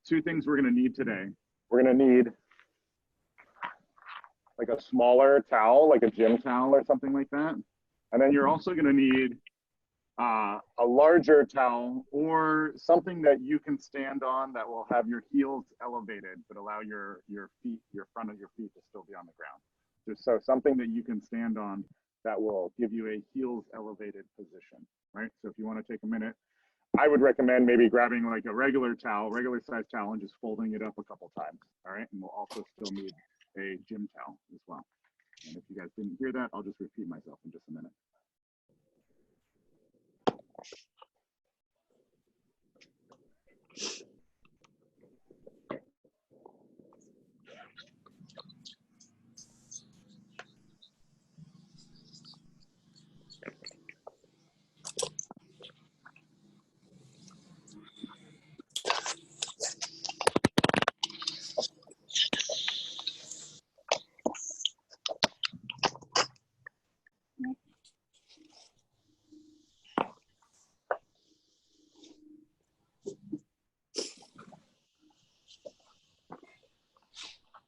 two things we're gonna need today. We're gonna need like a smaller towel, like a gym towel or something like that. And then you're also gonna need a larger towel or something that you can stand on that will have your heels elevated, but allow your feet, your front of your feet to still be on the ground. So something that you can stand on that will give you a heels elevated position, right? So if you want to take a minute, I would recommend maybe grabbing like a regular towel, regular size towel, and just folding it up a couple times, all right? And we'll also still need a gym towel as well. And if you guys didn't hear that, I'll just repeat myself in just a minute.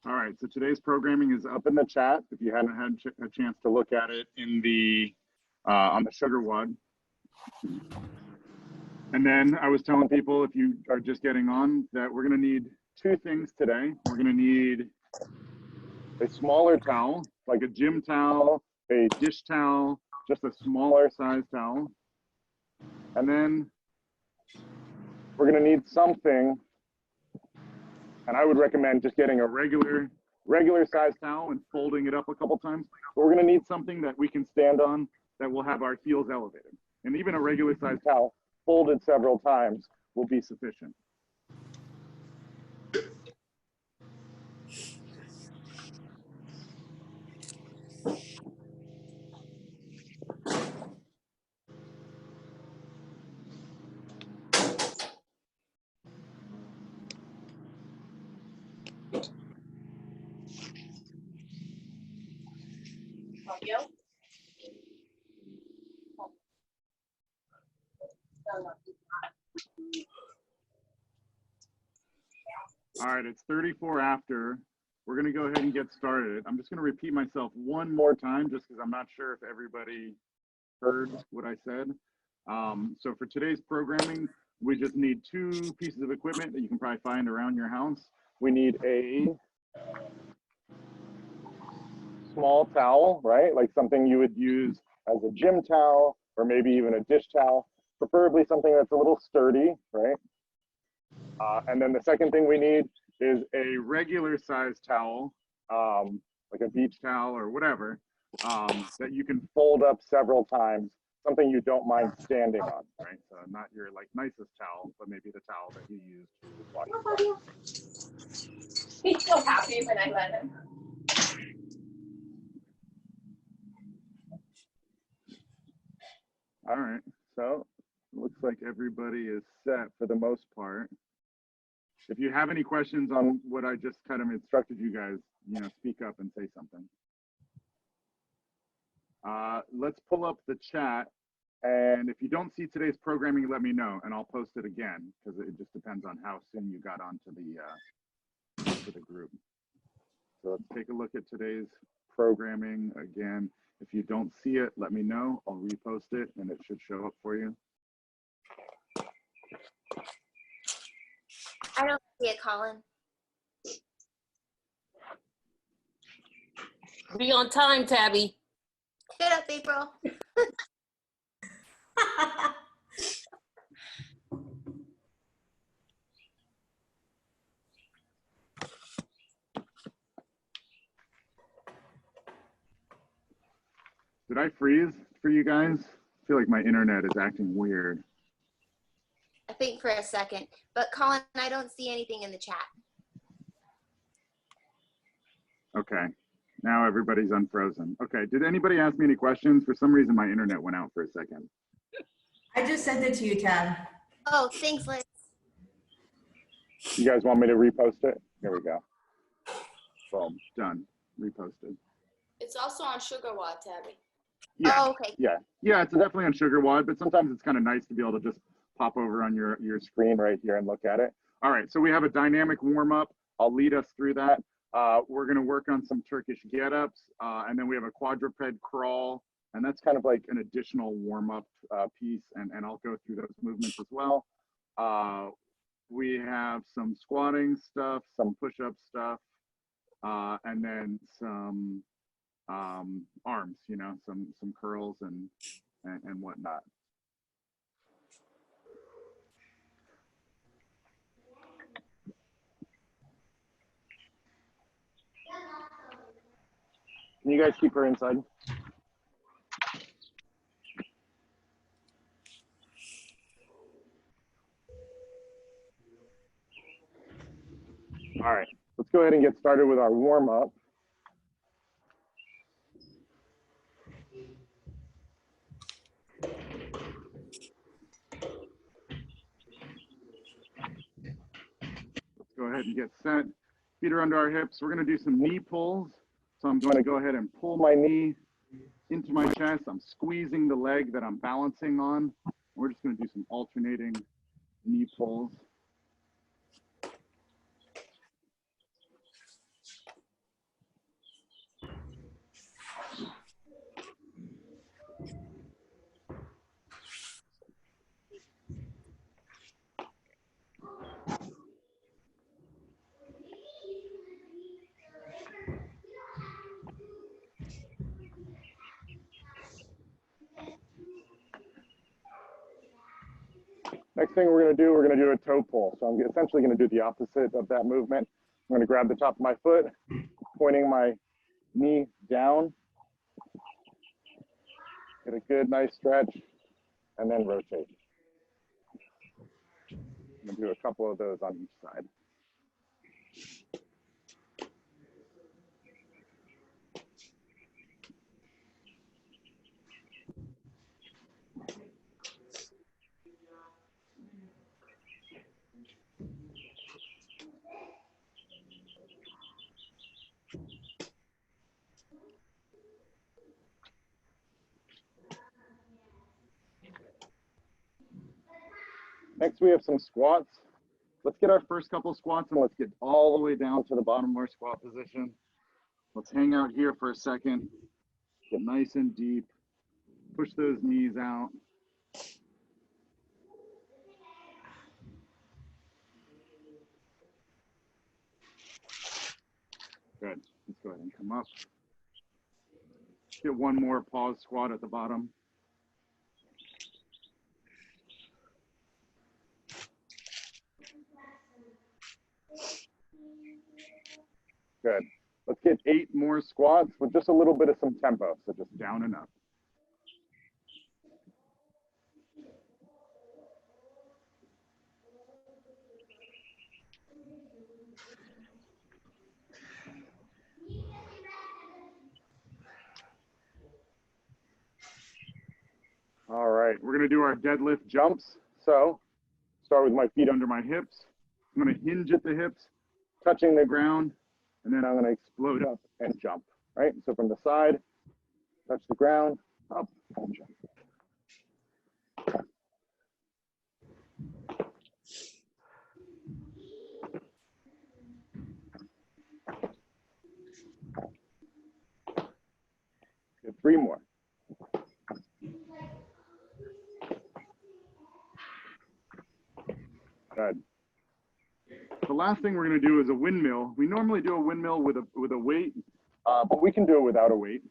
All right, so today's programming is up in the chat. If you hadn't had a chance to look at it in the on the sugar wad. And then I was telling people, if you are just getting on, that we're gonna need two things today. We're gonna need a smaller towel, like a gym towel, a dish towel, just a smaller size towel. And then we're gonna need something, and I would recommend just getting a regular size towel and folding it up a couple times. But we're gonna need something that we can stand on that will have our heels elevated. And even a regular size towel folded several times will be sufficient. All right, it's 34 after. We're gonna go ahead and get started. I'm just gonna repeat myself one more time just because I'm not sure if everybody heard what I said. So for today's programming, we just need two pieces of equipment that you can probably find around your house. We need a small towel, right? Like something you would use as a gym towel or maybe even a dish towel, preferably something that's a little sturdy, right? And then the second thing we need is a regular size towel, like a beach towel or whatever, that you can fold up several times, something you don't mind standing on, right? So not your like nicest towel, but maybe the towel that you use to wash your body. He's so happy when I let him. All right, so looks like everybody is set for the most part. If you have any questions on what I just kind of instructed you guys, you know, speak up and say something. Let's pull up the chat, and if you don't see today's programming, let me know, and I'll post it again because it just depends on how soon you got onto the group. So let's take a look at today's programming again. If you don't see it, let me know. I'll repost it, and it should show up for you. I don't see it, Colin. Be on time, Tabby. Shut up, April. Did I freeze for you guys? I feel like my internet is acting weird. I think for a second. But Colin, I don't see anything in the chat. Okay, now everybody's unfrozen. Okay, did anybody ask me any questions? For some reason, my internet went out for a second. I just sent it to you, Tab. Oh, thanks, Liz. You guys want me to repost it? Here we go. Boom, done, reposted. It's also on Sugar Wad, Tabby. Yeah, Oh, okay. yeah, it's definitely on Sugar Wad, but sometimes it's kind of nice to be able to just pop over on your screen right here and look at it. All right, so we have a dynamic warm up. I'll lead us through that. We're going to work on some Turkish get-ups, and then we have a quadruped crawl, and that's kind of like an additional warm-up piece, and I'll go through those movements as well. We have some squatting stuff, some push-up stuff, and then some arms, you know, some curls and whatnot. Can you guys keep her inside? All right, let's go ahead and get started with our warm up. Let's go ahead and get set. Feet are under our hips. We're going to do some knee pulls. So I'm going to go ahead and pull my knee into my chest. I'm squeezing the leg that I'm balancing on. We're just going to do some alternating knee pulls. Next thing we're going to do a toe pull. So I'm essentially going to do the opposite of that movement. I'm going to grab the top of my foot, pointing my knee down, get a good, nice stretch, and then rotate. I'm going to do a couple of those on each side. Next, we have some squats. Let's get our first couple squats and let's get all the way down to the bottom of our squat position. Let's hang out here for a second, get nice and deep, push those knees out. Good, let's go ahead and come up. Get one more pause squat at the bottom. Good. Let's get 8 more squats with just a little bit of some tempo. So just down and up. All right, we're gonna do our deadlift jumps. So start with my feet under my hips. I'm gonna hinge at the hips, touching the ground, and then I'm gonna explode up and jump, right? So from the side, touch the ground, up and jump. Good, 3 more. Good. The last thing we're going to do is a windmill. We normally do a windmill with a weight, but we can do it without a weight.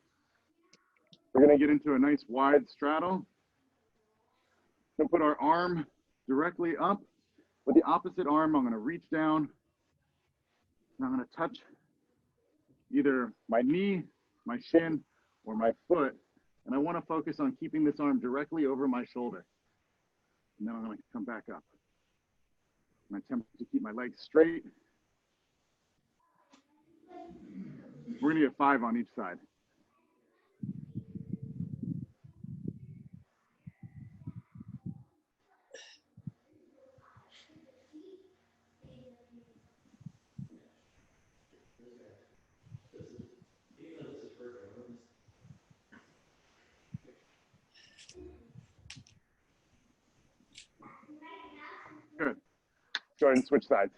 We're going to get into a nice wide straddle. We're going to put our arm directly up. With the opposite arm, I'm going to reach down. And I'm going to touch either my knee, my shin, or my foot. And I want to focus on keeping this arm directly over my shoulder. And then I'm going to come back up. I'm attempt to keep my legs straight. We're going to get 5 on each side. Good. Go go ahead and switch sides.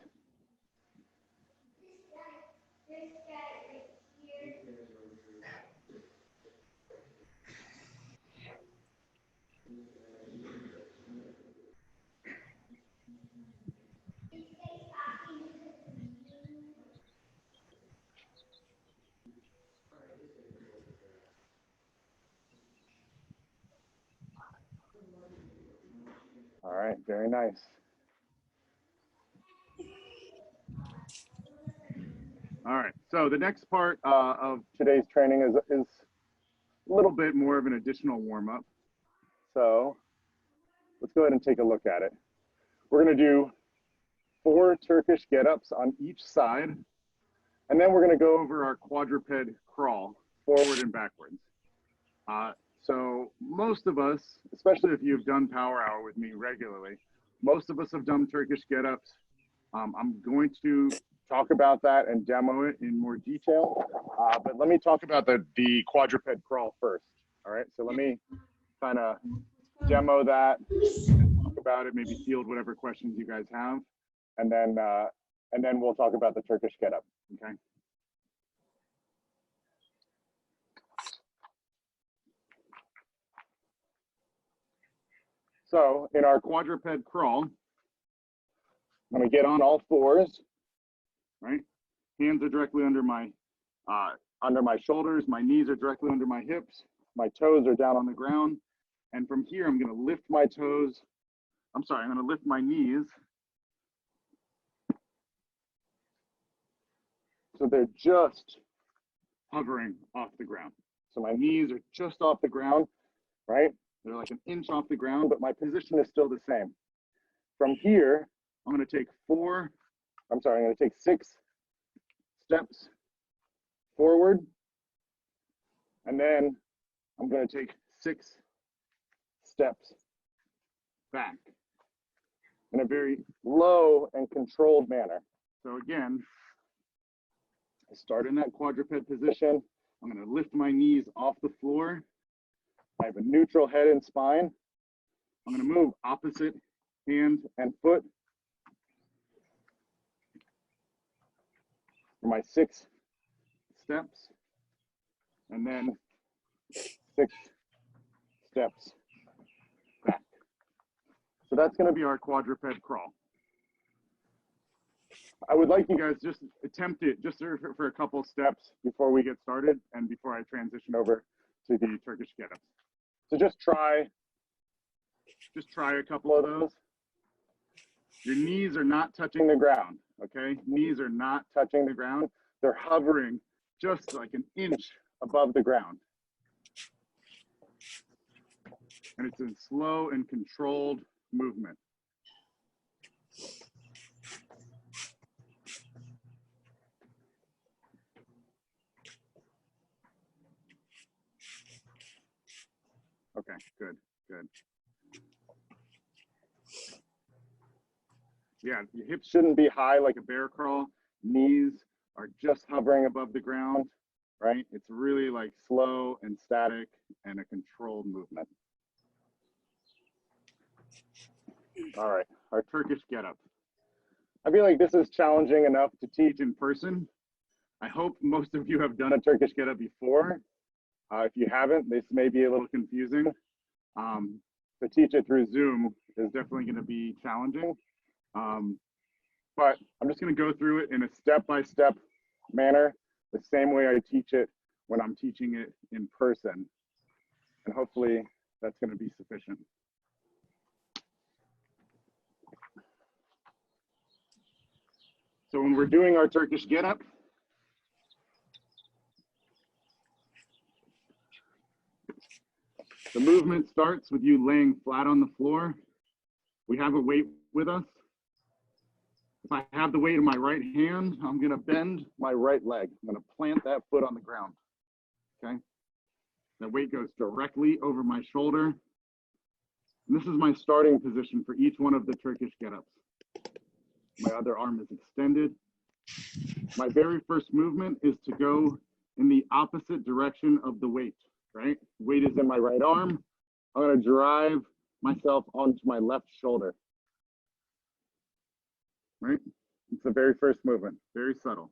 All right, very nice. All right, so the next part of today's training is a little bit more of an additional warm-up. So let's go ahead and take a look at it. We're gonna do 4 Turkish get-ups on each side, and then we're gonna go over our quadruped crawl, forward and backwards. So most of us, especially if you've done Power Hour with me regularly, most of us have done Turkish get-ups. I'm going to talk about that and demo it in more detail, but let me talk about the quadruped crawl first. All right, so let me kind of demo that, talk about it, maybe field whatever questions you guys have, and then we'll talk about the Turkish get-up. Okay. So in our quadruped crawl, I'm gonna get on all fours, right? Hands are directly under my shoulders, my knees are directly under my hips, my toes are down on the ground. And from here, I'm gonna lift my toes. I'm gonna lift my knees. So they're just hovering off the ground. So my knees are just off the ground, right? They're like an inch off the ground, but my position is still the same. From here, I'm gonna take 6 steps forward, and then I'm gonna take 6 steps back in a very low and controlled manner. So again, I start in that quadruped position. I'm gonna lift my knees off the floor. I have a neutral head and spine. I'm gonna move opposite hand and foot for my 6 steps, and then 6 steps back. So that's gonna be our quadruped crawl. I would like you guys just attempt it just for a couple steps before we get started and before I transition over to the Turkish get-ups. So just try a couple of those. Your knees are not touching the ground, okay? Knees are not touching the ground. They're hovering just like an inch above the ground. And it's a slow and controlled movement. Okay, good. Yeah, your hips shouldn't be high like a bear crawl. Knees are just hovering above the ground, right? It's really like slow and static and a controlled movement. All right, our Turkish get-up. I feel like this is challenging enough to teach in person. I hope most of you have done a Turkish get-up before. If you haven't, this may be a little confusing. To teach it through Zoom is definitely going to be challenging. But I'm just going to go through it in a step-by-step manner, the same way I teach it when I'm teaching it in person. And hopefully that's going to be sufficient. So when we're doing our Turkish get-up, the movement starts with you laying flat on the floor. We have a weight with us. If I have the weight in my right hand, I'm gonna bend my right leg. I'm gonna plant that foot on the ground, okay? That weight goes directly over my shoulder. And this is my starting position for each one of the Turkish get-ups. My other arm is extended. My very first movement is to go in the opposite direction of the weight, right? Weight is in my right arm. I'm gonna drive myself onto my left shoulder. right? It's the very first movement, very subtle.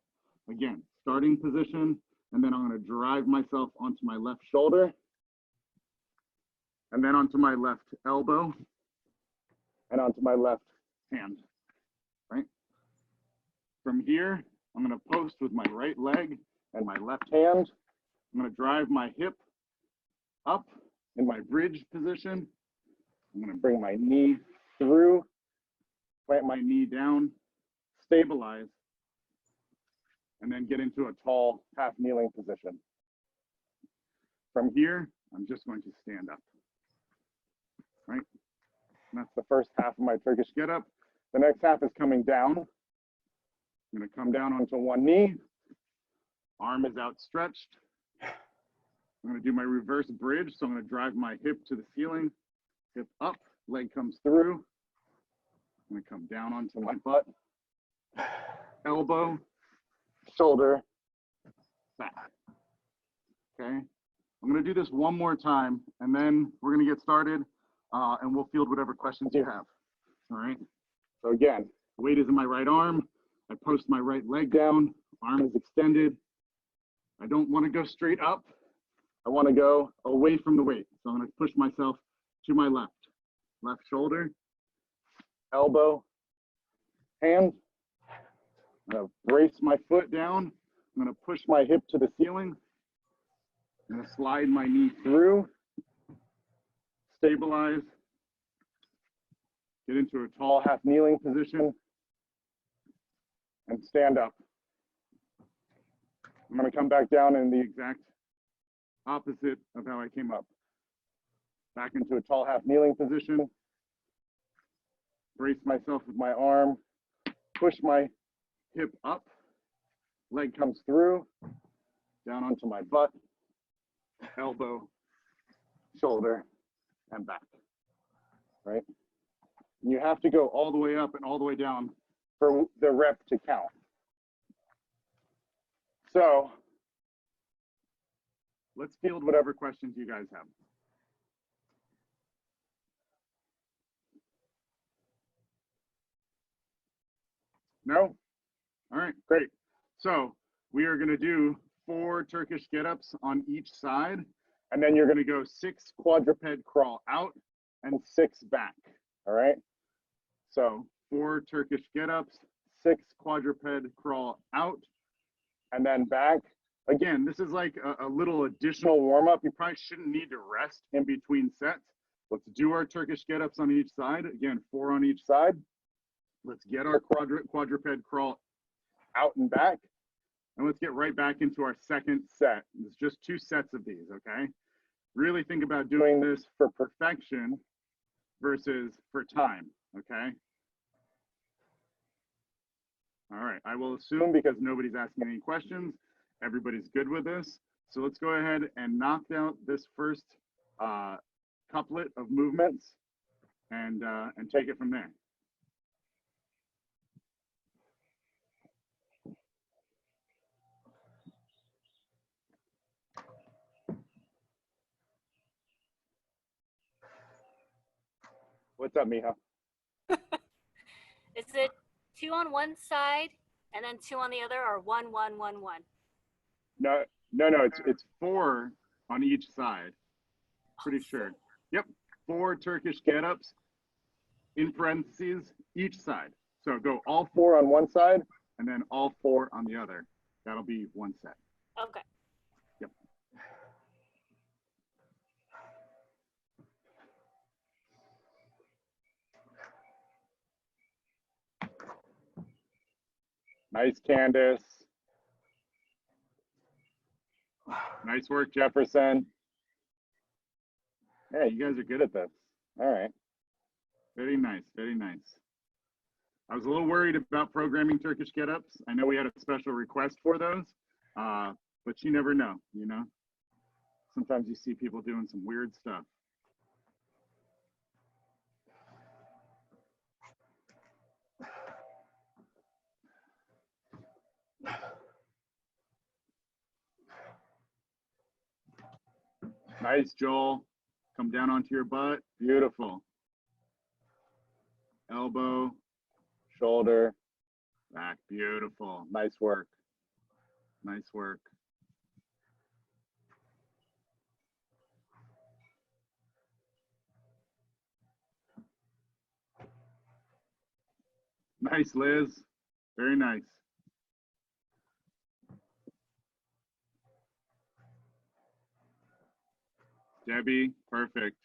Again, starting position, and then I'm going to drive myself onto my left shoulder, and then onto my left elbow, and onto my left hand, right? From here, I'm going to post with my right leg and my left hand. I'm going to drive my hip up in my bridge position. I'm going to bring my knee through, plant my knee down, stabilize, and then get into a tall half kneeling position. From here, I'm just going to stand up, right? And that's the first half of my Turkish get up. The next half is coming down. I'm going to come down onto one knee. Arm is outstretched. I'm going to do my reverse bridge. So I'm going to drive my hip to the ceiling, hip up, leg comes through. I'm going to come down onto my butt, elbow, shoulder, back. Okay. I'm going to do this one more time, and then we're going to get started, and we'll field whatever questions you have. All right. So again, weight is in my right arm. I post my right leg down, arm is extended. I don't want to go straight up. I want to go away from the weight. So I'm going to push myself to my left shoulder, elbow, hand. I'm going to brace my foot down. I'm going to push my hip to the ceiling. I'm going to slide my knee through, stabilize, get into a tall half kneeling position, and stand up. I'm going to come back down in the exact opposite of how I came up. Back into a tall half kneeling position, brace myself with my arm, push my hip up, leg comes through, down onto my butt, elbow, shoulder, and back, right? And you have to go all the way up and all the way down for the rep to count. So let's field whatever questions you guys have. No? All right, great. So we are going to do 4 Turkish get-ups on each side, and then you're going to go 6 quadruped crawl out and 6 back. All right. So 4 Turkish get-ups, 6 quadruped crawl out, and then back. Again, this is like a little additional warm-up. You probably shouldn't need to rest in between sets. Let's do our Turkish get-ups on each side. Again, 4 on each side. Let's get our quadruped crawl out and back. And let's get right back into our second set. It's just 2 sets of these, okay? Really think about doing this for perfection versus for time, okay? All right, I will assume because nobody's asking any questions, everybody's good with this. So let's go ahead and knock out this first couplet of movements and take it from there. What's up, Miha? Is it 2 on one side and then 2 on the other, or 1, 1, 1, 1? No, it's 4 on each side. Pretty sure. Yep, 4 Turkish get-ups in parentheses each side. So go all 4 on one side and then all 4 on the other. That'll be 1 set. Okay. Yep. Nice, Candace. Nice work, Jefferson. Yeah, you guys are good at this. All right. Very nice, very nice. I was a little worried about programming Turkish get-ups. I know we had a special request for those, but you never know, you know? Sometimes you see people doing some weird stuff. Nice, Joel. Come down onto your butt. Beautiful. Elbow, shoulder, Back, beautiful. Nice work. Nice work. Nice, Liz. Very nice. Debbie, perfect.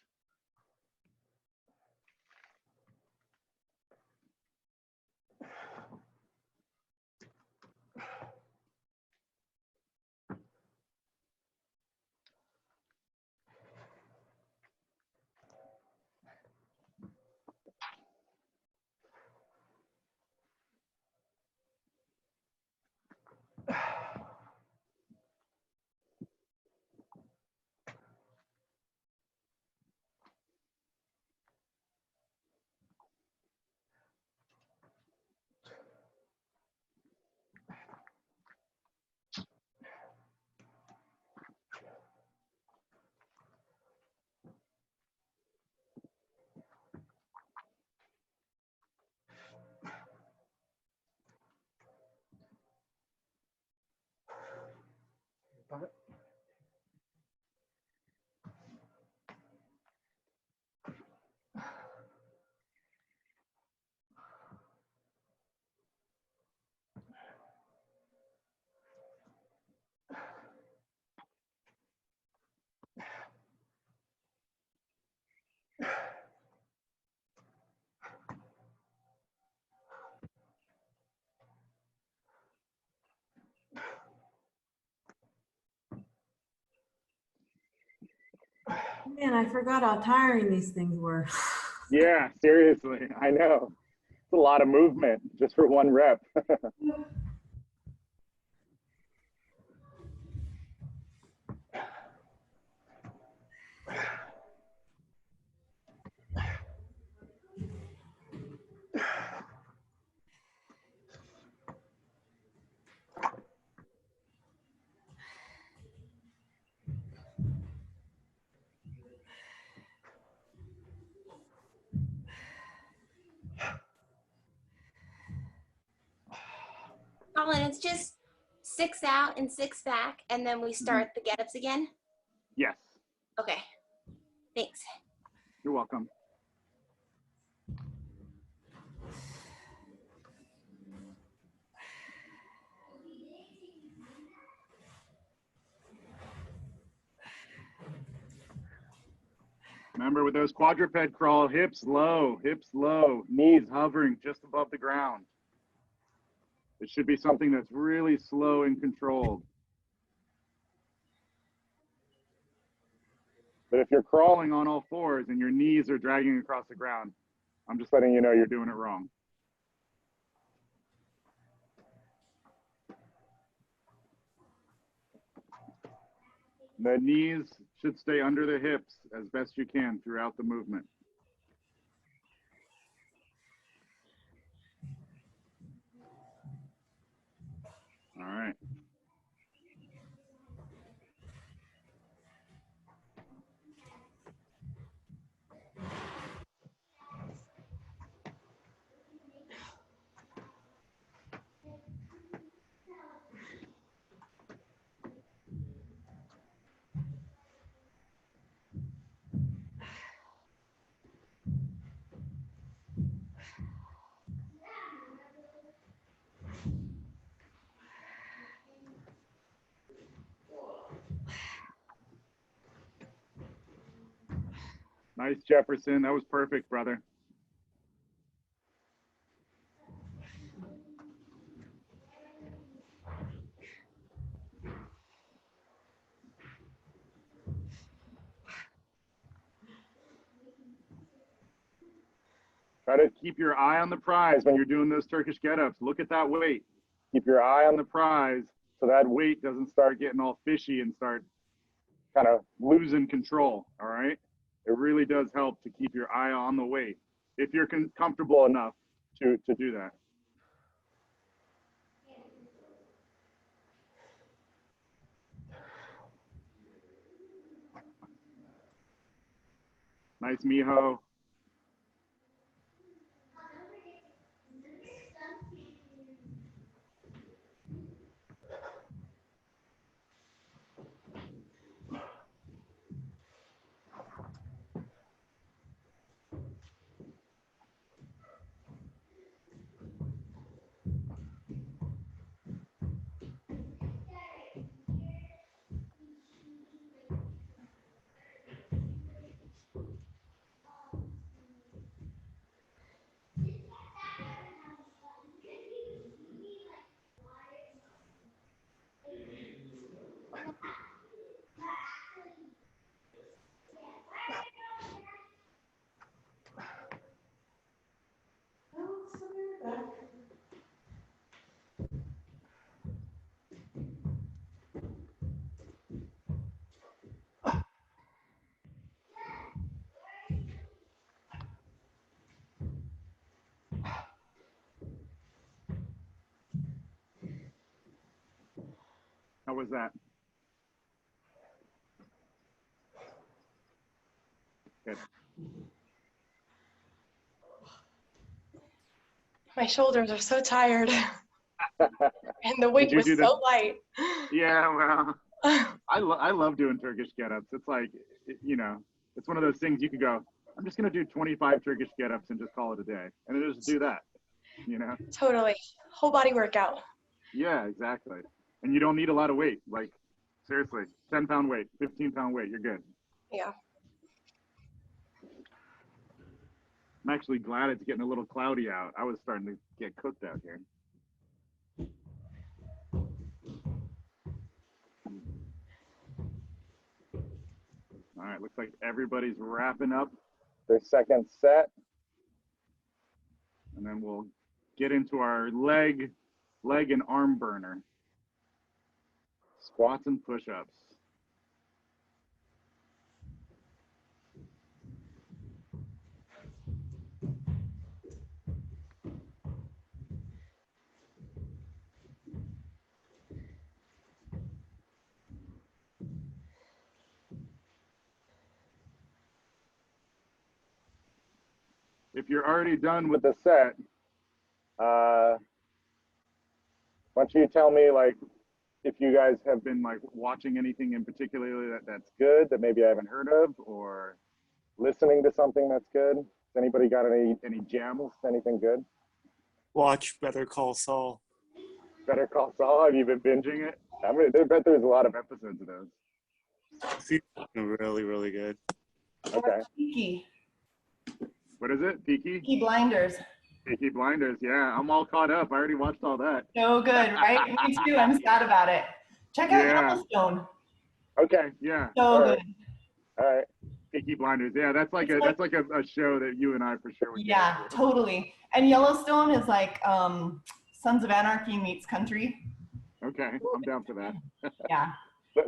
Man, I forgot how tiring these things were. Yeah, seriously. I know. It's a lot of movement just for one rep. Colin, it's just 6 out and 6 back, and then we start the get-ups again? Yes, Okay, thanks. you're welcome. Remember with those quadruped crawl, hips low, knees hovering just above the ground. It should be something that's really slow and controlled. But if you're crawling on all fours and your knees are dragging across the ground, I'm just letting you know you're doing it wrong. The knees should stay under the hips as best you can throughout the movement. All right. Nice, Jefferson. That was perfect, brother. Try to keep your eye on the prize when you're doing those Turkish get-ups. Look at that weight. Keep your eye on the prize so that weight doesn't start getting all fishy and start kind of losing control, all right? It really does help to keep your eye on the weight if you're comfortable enough to do that. Nice, Miho. How was that? Good. My shoulders are so tired. And the Did weight you was do so light. Yeah, well, I love doing Turkish get-ups. It's like, you know, it's one of those things you could go, I'm just going to do 25 Turkish get-ups and just call it a day. And then just do that, you know? Totally. Whole body workout. Yeah, exactly. And you don't need a lot of weight. Like, seriously, 10-pound weight, 15-pound weight, you're good. Yeah. I'm actually glad it's getting a little cloudy out. I was starting to get cooked out here. All right, looks like everybody's wrapping up their second set. And then we'll get into our leg and arm burner. Squats and push-ups. If you're already done with the set, why don't you tell me, like, if you guys have been like watching anything in particular that's good that maybe I haven't heard of, or listening to something that's good. Has anybody got any gems? Anything good? Watch Better Call Saul. Better Call Saul. Have you been binging it? I mean, I bet there's a lot of episodes of those. Really, really good. Okay. Peaky. What is it? Peaky? Peaky Blinders. Peaky Blinders. Yeah, I'm all caught up. I already watched all that. So good, right? Me too. I'm sad about it. Check out Yeah. Yellowstone. Okay. Yeah. So all good. right. All right. Peaky Blinders. Yeah, that's like that's like a show that you and I for sure would Yeah, get into. totally. And Yellowstone is like Sons of Anarchy meets country. Okay, I'm down for that. Yeah.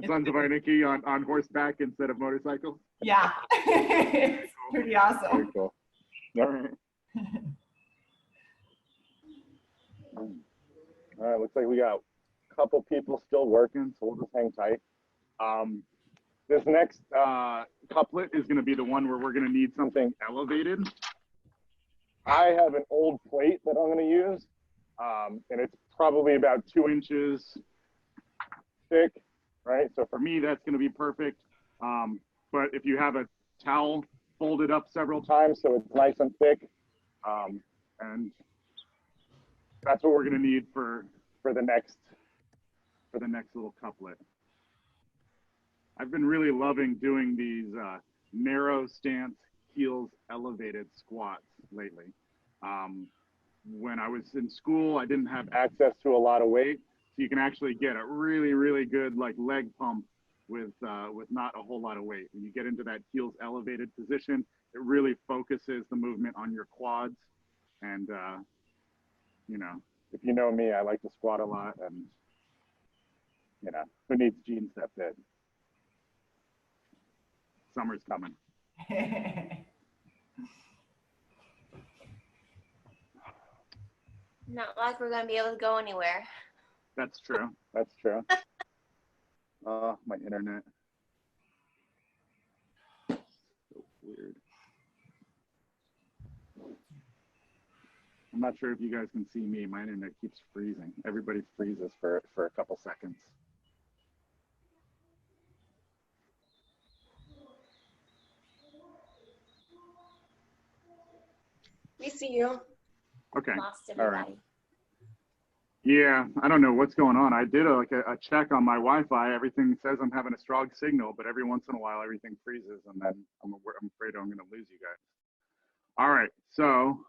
Sons of Anarchy on horseback instead of motorcycle. Yeah. It's pretty Very awesome. cool. All right. All right, looks like we got a couple people still working, so we'll just hang tight. This next couplet is going to be the one where we're going to need something elevated. I have an old plate that I'm going to use, and it's probably about 2 inches thick, right? So for me, that's going to be perfect. But if you have a towel, fold it up several times so it's nice and thick, and that's what we're going to need for the next little couplet. I've been really loving doing these narrow stance, heels elevated squats lately. When I was in school, I didn't have access to a lot of weight, so you can actually get a really, really good like leg pump with not a whole lot of weight. When you get into that heels elevated position, it really focuses the movement on your quads. And you know, if you know me, I like to squat a lot, and you know, who needs jeans that fit? Summer's coming. Not like we're gonna be able to go anywhere. That's true. That's true. My internet. So weird. I'm not sure if you guys can see me. My internet keeps freezing. Everybody freezes for a couple seconds. We see you. Okay. Lost All right. everybody. Yeah, I don't know what's going on. I did a check on my Wi-Fi. Everything says I'm having a strong signal, but every once in a while everything freezes, and then I'm afraid I'm going to lose you guys. All right, so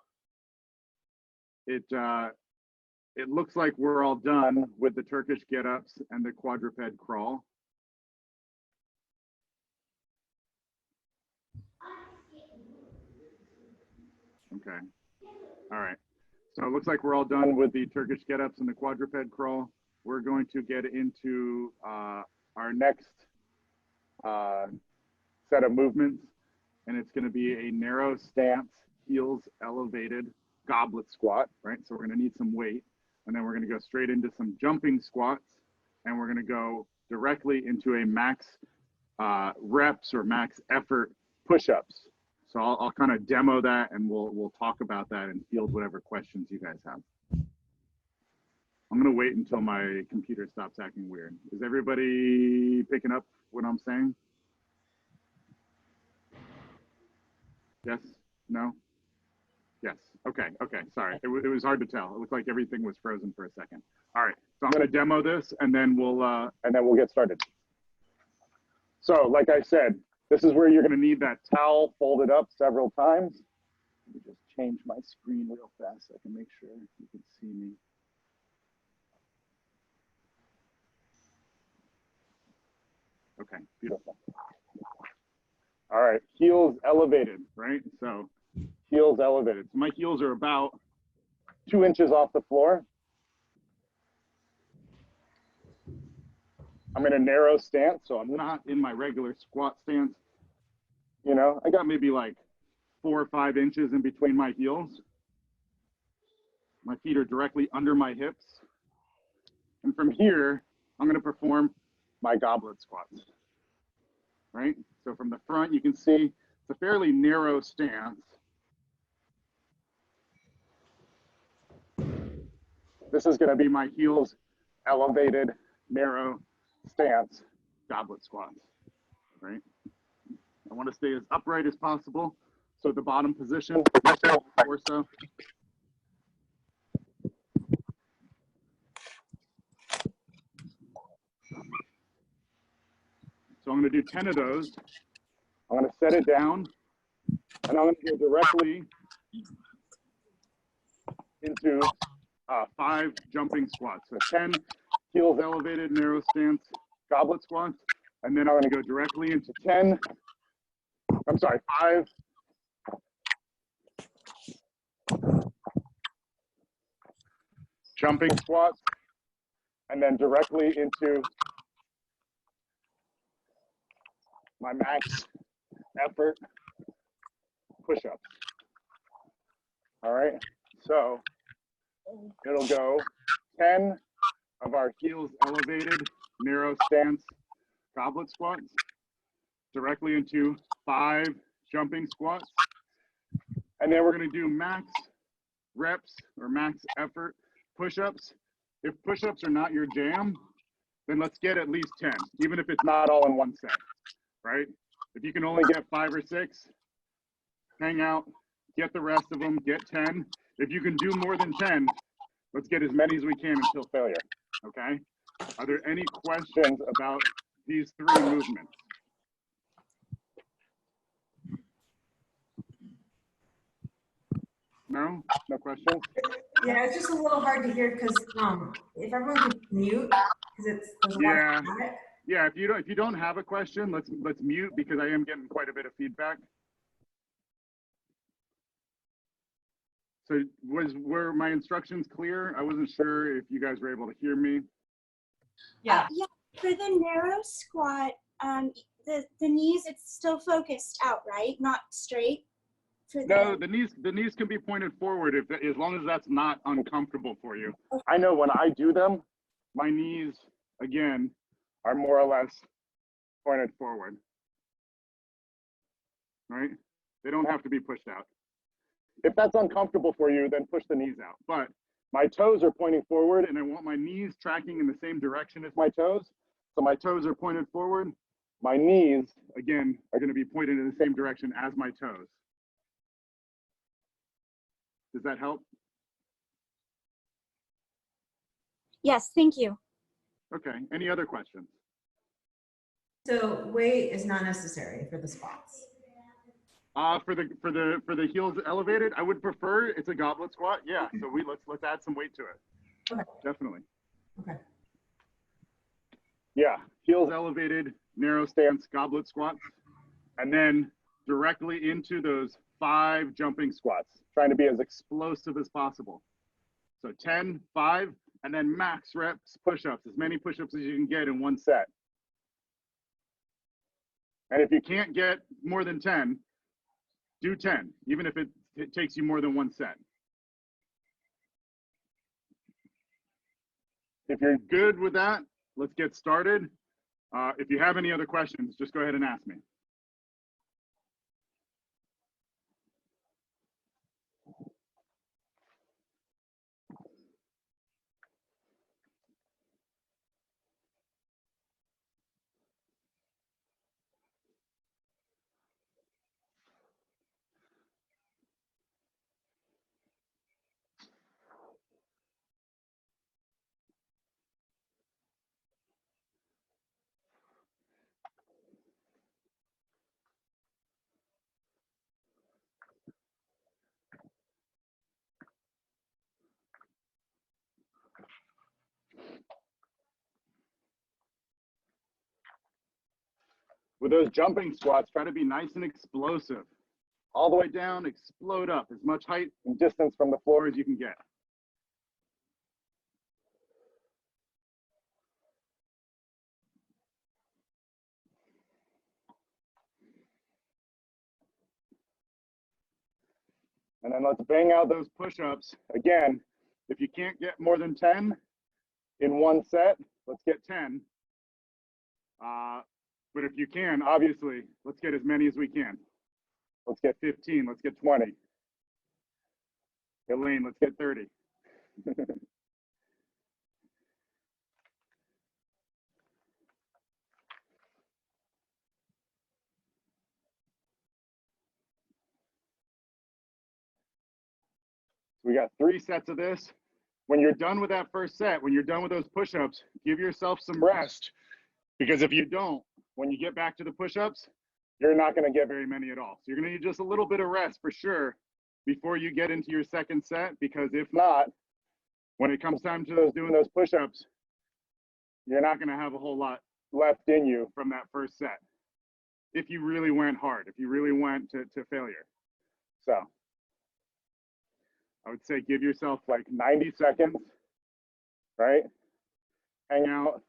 it looks like we're all done with the Turkish get-ups and the quadruped crawl. Okay. All right. So it looks like we're all done with the Turkish get-ups and the quadruped crawl. We're going to get into our next set of movements, and it's going to be a narrow stance, heels elevated goblet squat, right? So we're going to need some weight, and then we're going to go straight into some jumping squats, and we're going to go directly into a max reps or max effort push-ups. So I'll kind of demo that, and we'll talk about that and field whatever questions you guys have. I'm going to wait until my computer stops acting weird. Is everybody picking up what I'm saying? Yes? No? Yes. Okay. Okay. Sorry. It was hard to tell. It looked like everything was frozen for a second. All right. So I'm going to demo this, and then we'll get started. So like I said, this is where you're going to need that towel folded up several times. Let me just change my screen real fast so I can make sure you can see me. Okay, beautiful. All right, heels elevated, right? So heels elevated. So my heels are about 2 inches off the floor. I'm in a narrow stance, so I'm not in my regular squat stance. You know, I got maybe like 4 or 5 inches in between my heels. My feet are directly under my hips. And from here, I'm going to perform my goblet squats, right? So from the front, you can see it's a fairly narrow stance. This is going to be my heels elevated, narrow stance goblet squats, right? I want to stay as upright as possible. So the bottom position, torso. So I'm going to do 10 of those. I'm going to set it down, and I'm going to go directly into 5 jumping squats. So 10 heels elevated, narrow stance, goblet squats. And then I'm going to go directly into 5 jumping squats, and then directly into my max effort push-ups. All right, so it'll go 10 of our heels elevated, narrow stance goblet squats, directly into 5 jumping squats. And then we're gonna do max reps or max effort push-ups. If push-ups are not your jam, then let's get at least 10, even if it's not all in one set, right? If you can only get 5 or 6, hang out, get the rest of them, get 10. If you can do more than 10, let's get as many as we can until failure, okay? Are there any questions about these 3 movements? No? No questions? Yeah, it's just a little hard to hear because if everyone could mute, because there's a lot of static. Yeah, if you don't have a question, let's mute, because I am getting quite a bit of feedback. So were my instructions clear? I wasn't sure if you guys were able to hear me. Yeah. Yeah, for the narrow squat, the knees, it's still focused out, right? Not straight. No, the knees can be pointed forward as long as that's not uncomfortable for you. I know when I do them, my knees, again, are more or less pointed forward, right? They don't have to be pushed out. If that's uncomfortable for you, then push the knees out. But my toes are pointing forward, and I want my knees tracking in the same direction as my toes. So my toes are pointed forward. My knees, again, are going to be pointed in the same direction as my toes. Does that help? Yes, thank you. Okay, any other questions? So weight is not necessary for the squats. For the heels elevated, I would prefer it's a goblet squat. Yeah, so let's add some weight to it. Okay. Definitely. Okay. Yeah, heels elevated, narrow stance goblet squats, and then directly into those 5 jumping squats, trying to be as explosive as possible. So 10, 5, and then max reps push-ups, as many push-ups as you can get in one set. And if you can't get more than 10, do 10, even if it takes you more than one set. If you're good with that, let's get started. If you have any other questions, just go ahead and ask me. With those jumping squats, try to be nice and explosive. All the way down, explode up as much height and distance from the floor as you can get. And then let's bang out those push-ups. Again, if you can't get more than 10 in one set, let's get 10. But if you can, obviously, let's get as many as we can. Let's get 15, let's get 20. Elaine, let's get 30. We got 3 sets of this. When you're done with that first set, when you're done with those push-ups, give yourself some rest. Because if you don't, when you get back to the push-ups, you're not going to get very many at all. So you're going to need just a little bit of rest for sure before you get into your second set. Because if not, when it comes time to doing those push-ups, you're not going to have a whole lot left in you from that first set. If you really went hard, if you really went to failure. So I would say give yourself like 90 seconds, right? Hang out,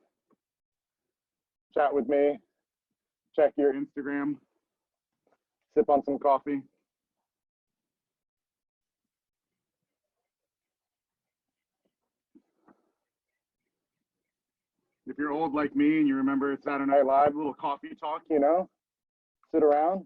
chat with me, check your Instagram, sip on some coffee. If you're old like me and you remember Saturday Night Live, a little coffee talk, you know, sit around.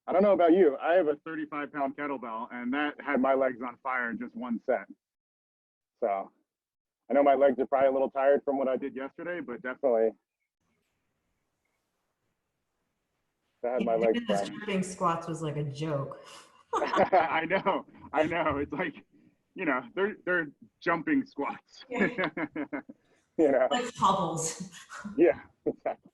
I don't know about you. I have a 35-pound kettlebell, and that had my legs on fire in just one set. So I know my legs are probably a little tired from what I did yesterday, but definitely that had my legs Doing those burning. jumping squats was like a joke. I know. It's like, you know, they're jumping squats. Yeah. You know. Like hobbles. Yeah, exactly.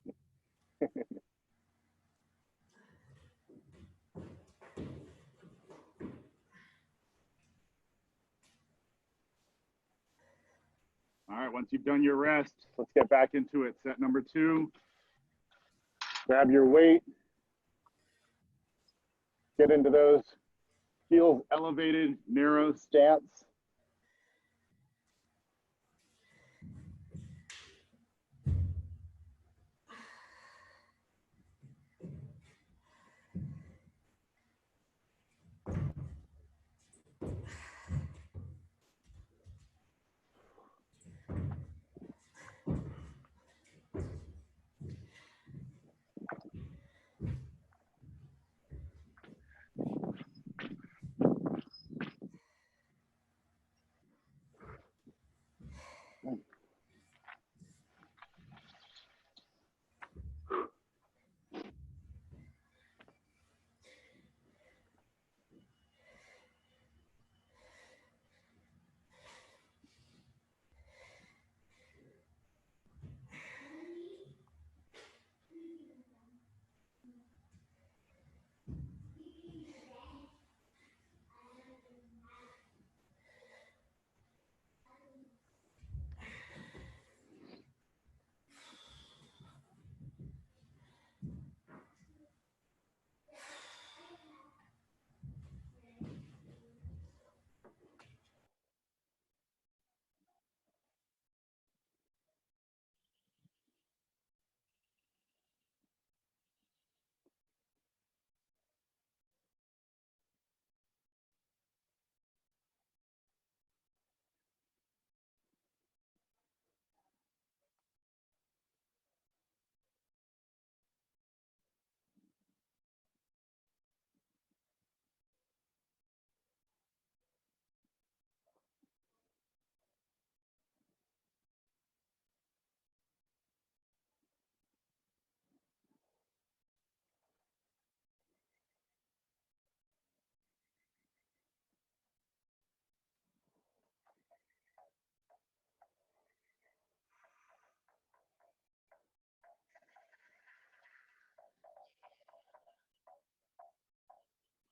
All right, once you've done your rest, let's get back into it. Set number 2. Grab your weight. Get into those heels elevated, narrow stance.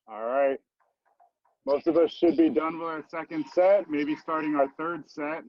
All right. Most of us should be done with our second set, maybe starting our third set.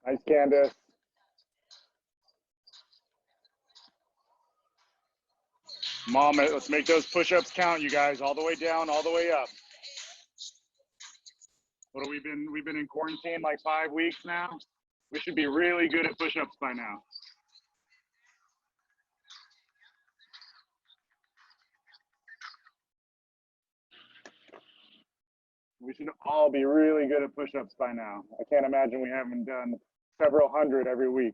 Nice, Candace. Mom, let's make those push-ups count, you guys, all the way down, all the way up. What have we been? We've been in quarantine like 5 weeks now. We should be really good at push-ups by now. We should all be really good at push-ups by now. I can't imagine we haven't done several hundred every week.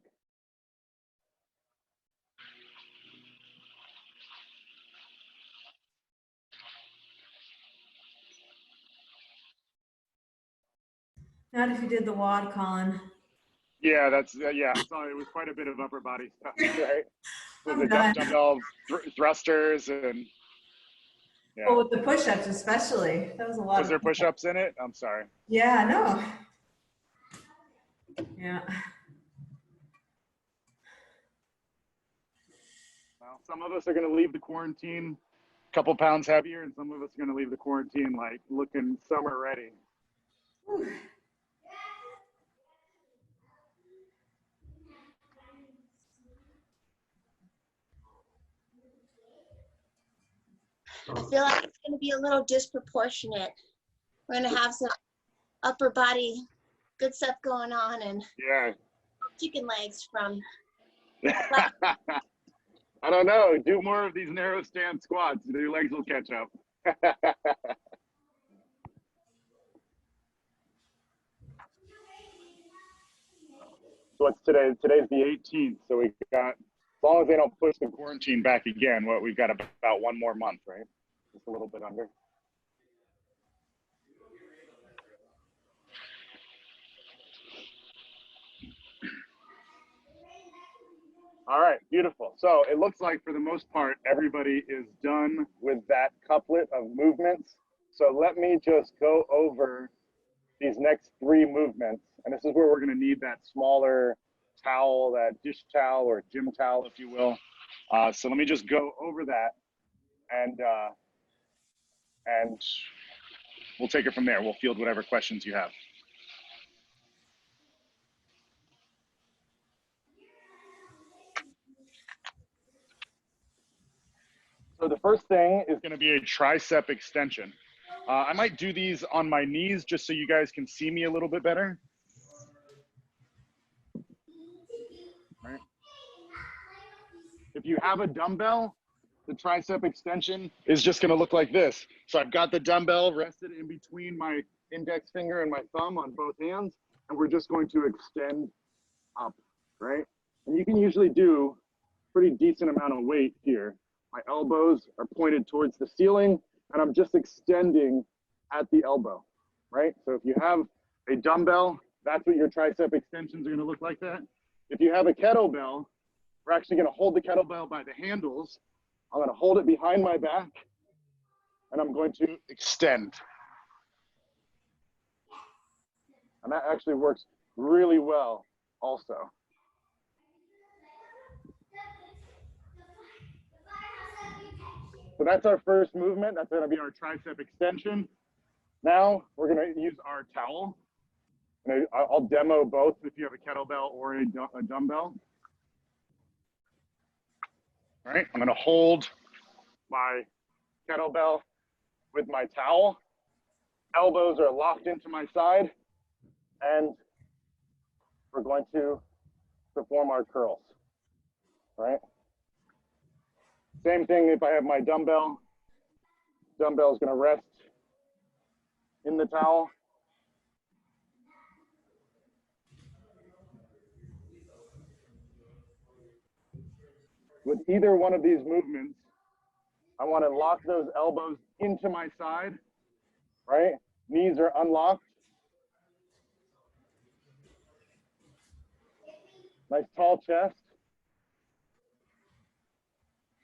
Not if you did the WOD, Colin. Yeah, that's yeah. I saw it was quite a bit of upper body stuff, right? With I'm the done. dumbbell thrusters and yeah. Well, with the push-ups especially. That was a lot. Was there push-ups in it? I'm sorry. Yeah, no. Yeah. Well, some of us are going to leave the quarantine a couple pounds heavier, and some of us are going to leave the quarantine like looking summer ready. Whew. I feel like it's going to be a little disproportionate. We're going to have some upper body good stuff going on and Yeah. chicken legs from. I don't know. Do more of these narrow stand squats. Your legs will catch up. So what's today? Today's the 18th. So we got, as long as they don't push the quarantine back again, what we've got about 1 more month, right? Just a little bit under. All right, beautiful. So it looks like for the most part, everybody is done with that couplet of movements. So let me just go over these next 3 movements. And this is where we're gonna need that smaller towel, that dish towel or gym towel, if you will. So let me just go over that and we'll take it from there. We'll field whatever questions you have. So the first thing is going to be a tricep extension. I might do these on my knees just so you guys can see me a little bit better. All right. If you have a dumbbell, the tricep extension is just going to look like this. So I've got the dumbbell rested in between my index finger and my thumb on both hands, and we're just going to extend up, right? And you can usually do a pretty decent amount of weight here. My elbows are pointed towards the ceiling, and I'm just extending at the elbow, right? So if you have a dumbbell, that's what your tricep extensions are going to look like that. If you have a kettlebell, we're actually going to hold the kettlebell by the handles. I'm going to hold it behind my back, and I'm going to extend. And that actually works really well also. So that's our first movement. That's going to be our tricep extension. Now we're going to use our towel. And I'll demo both if you have a kettlebell or a dumbbell. All right, I'm going to hold my kettlebell with my towel. Elbows are locked into my side, and we're going to perform our curls, right? Same thing if I have my dumbbell. Dumbbell is going to rest in the towel. With either one of these movements, I want to lock those elbows into my side, right? Knees are unlocked. Nice tall chest.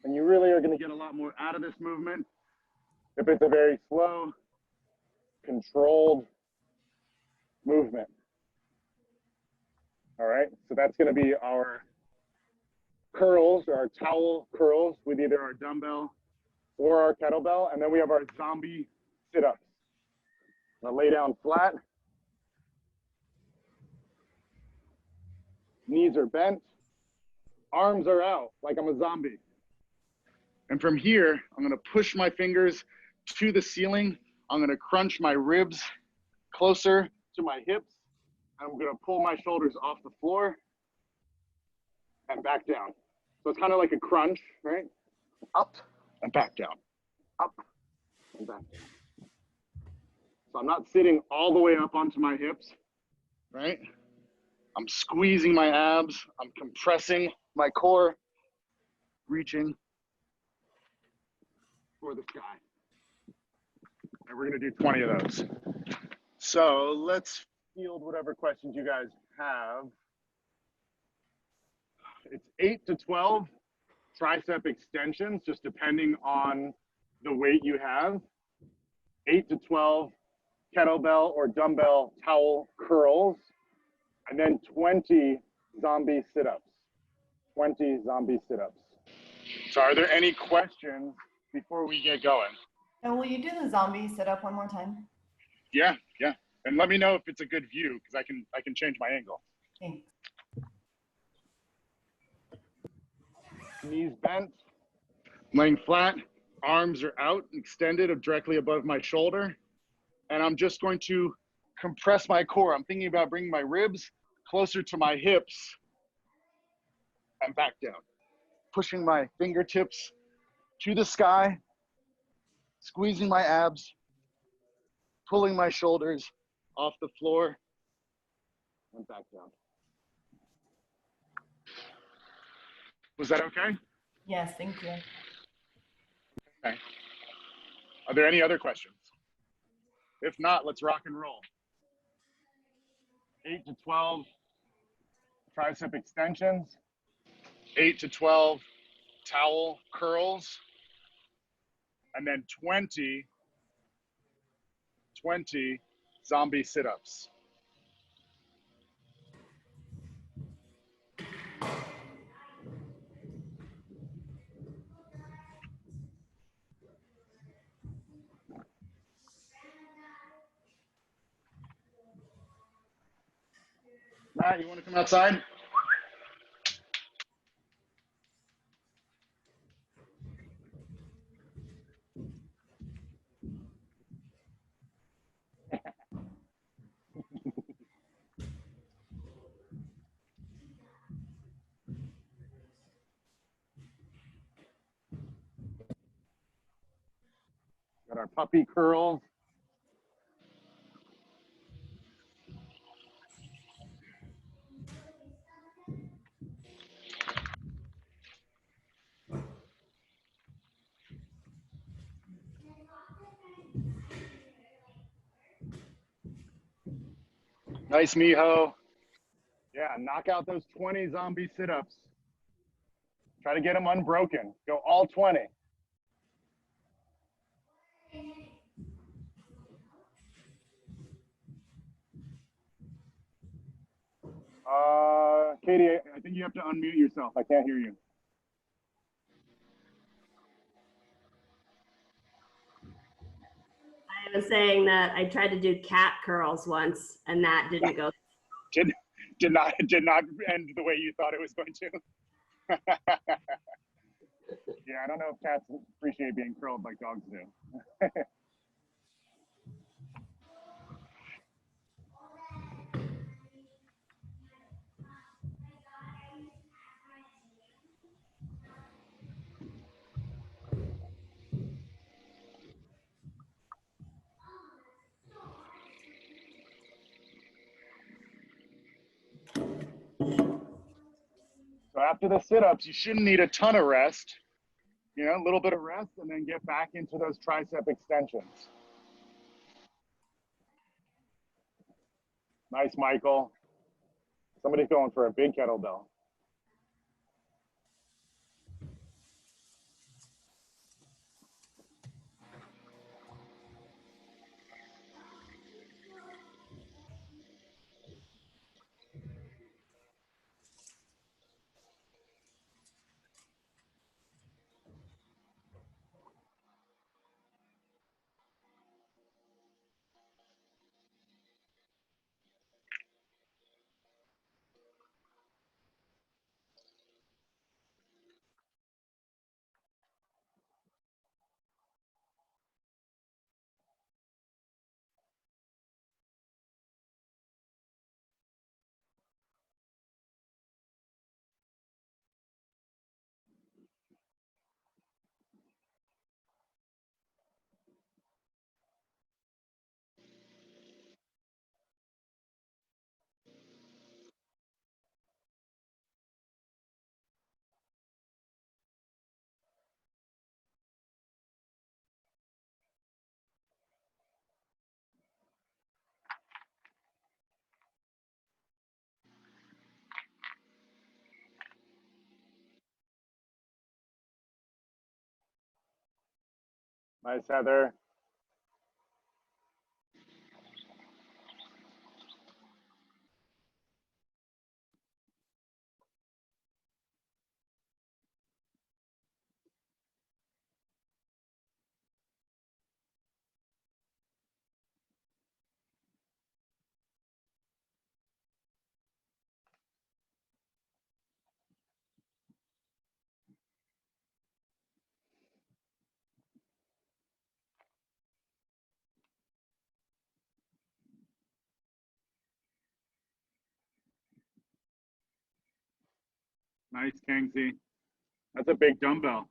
And you really are going to get a lot more out of this movement if it's a very slow, controlled movement. All right, so that's going to be our curls, or our towel curls with either our dumbbell or our kettlebell. And then we have our zombie sit-ups. I'm going to lay down flat. Knees are bent. Arms are out like I'm a zombie. And from here, I'm going to push my fingers to the ceiling. I'm going to crunch my ribs closer to my hips. And I'm going to pull my shoulders off the floor and back down. So it's kind of like a crunch, right? Up and back down. Up and back down. So I'm not sitting all the way up onto my hips, right? I'm squeezing my abs. I'm compressing my core, reaching for the sky. And we're going to do 20 of those. So let's field whatever questions you guys have. It's 8 to 12 tricep extensions, just depending on the weight you have. 8 to 12 kettlebell or dumbbell towel curls, and then 20 zombie sit-ups. 20 zombie sit-ups. So are there any questions before we get going? And will you do the zombie sit up one more time? Yeah. And let me know if it's a good view, because I can change my angle. Thanks. Knees bent, laying flat, arms are out, extended directly above my shoulder. And I'm just going to compress my core. I'm thinking about bringing my ribs closer to my hips and back down. Pushing my fingertips to the sky, squeezing my abs, pulling my shoulders off the floor and back down. Was that okay? Yes, thank you. Okay. Are there any other questions? If not, let's rock and roll. 8 to 12 tricep extensions, 8 to 12 towel curls, and then 20 zombie sit-ups. Matt, you want to come outside? Got our puppy curls. Nice, Miho. Yeah, knock out those 20 zombie sit-ups. Try to get them unbroken. Go all 20. Katie, I think you have to unmute yourself. I can't hear you. I was saying that I tried to do cat curls once, and that didn't go. Did not end the way you thought it was going to. Yeah, I don't know if cats appreciate being curled like dogs do. So after the sit-ups, you shouldn't need a ton of rest. You know, a little bit of rest and then get back into those tricep extensions. Nice, Michael. Somebody's going for a big kettlebell. Nice, Heather. Nice, Kingsley. That's a big dumbbell.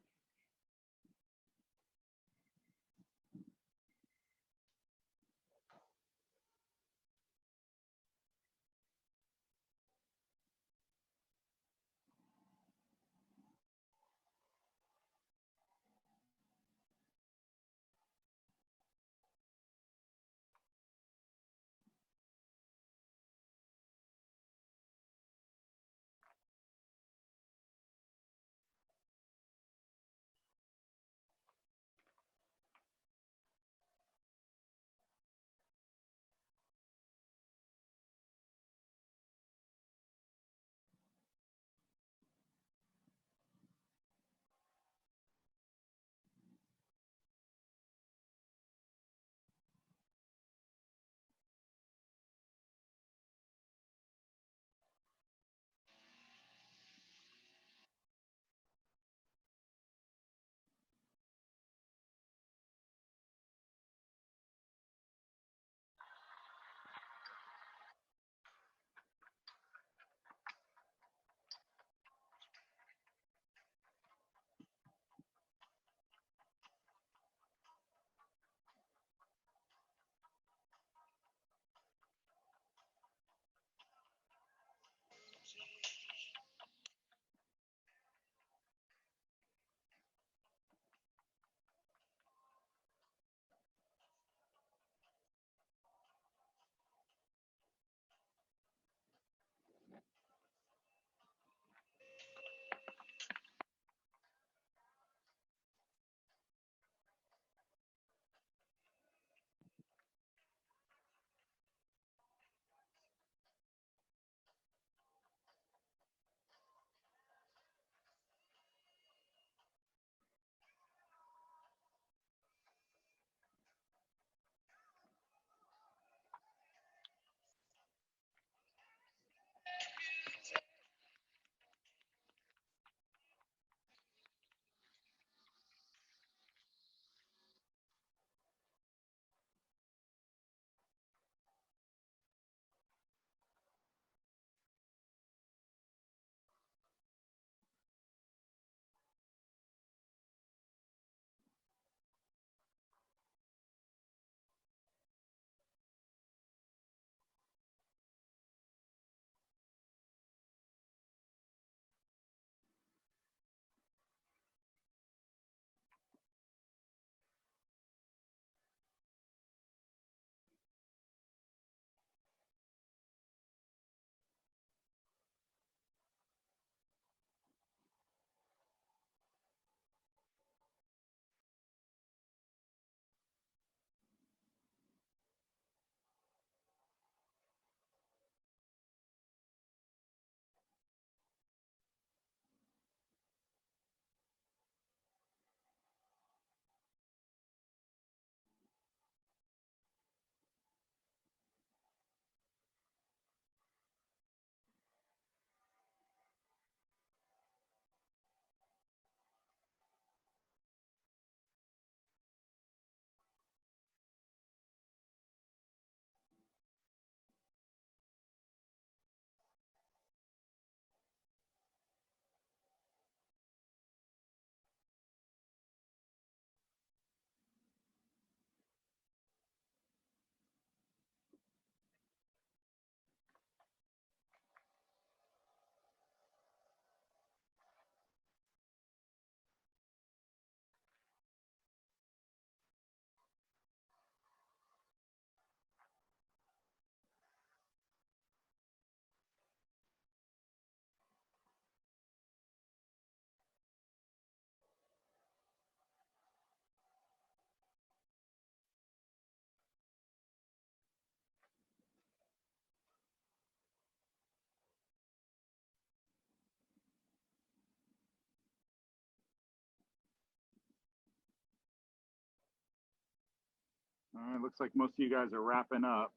It looks like most of you guys are wrapping up.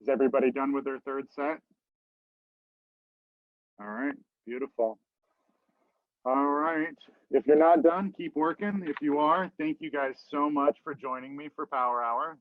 Is everybody done with their third set? All right, beautiful. All right, if you're not done, keep working. If you are, thank you guys so much for joining me for Power Hour.